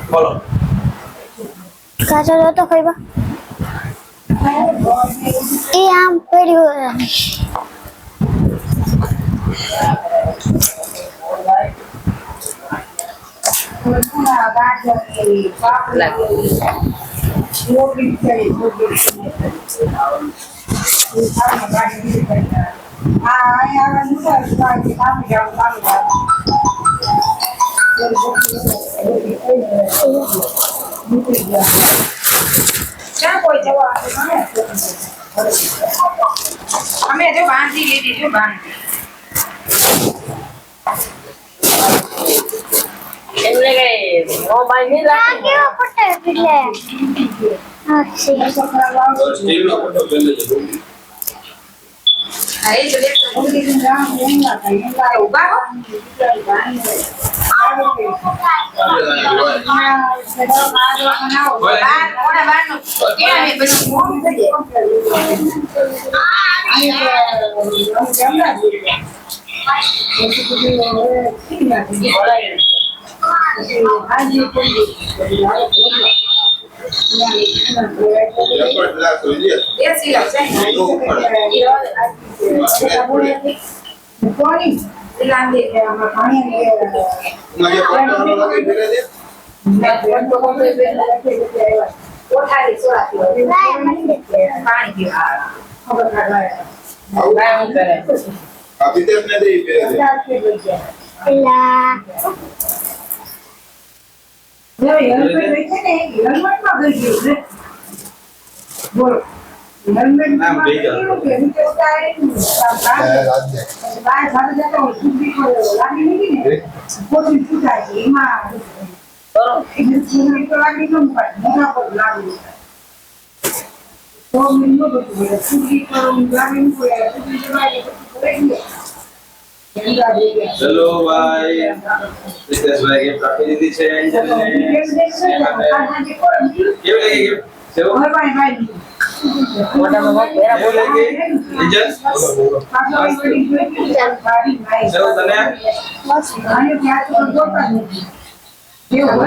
બોલો કાચો તો ખાઈબા એ આમ પડ્યું ક્યાં કોઈ જવા અમે જો બાંધી લીધી જો બાંધી એટલે કે મોબાઈલ ની આ કેવો પટ્ટો એટલે સ્ટીલ નો પટ્ટો પહેલે જ આ એ જો દેખ ઉભા હો ચલો ભાઈ વિશેષભાઈ ગિફ્ટ આપી દીધી છે એન્જલને કેવી લાગી ગિફ્ટ મોટામાં મેરા કેવી લાગી એન્જલ ચલો તને કેવી લાગી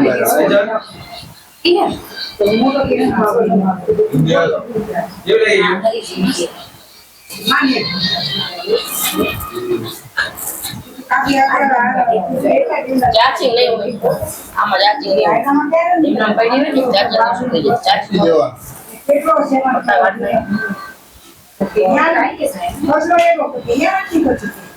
ચાર્જિંગ નહીં હોય આમાં ચાર્જિંગ નહીં હોય એમના પડી હોય ને ચાર્જર શું થઈ જાય ચાર્જિંગ કેટલો છે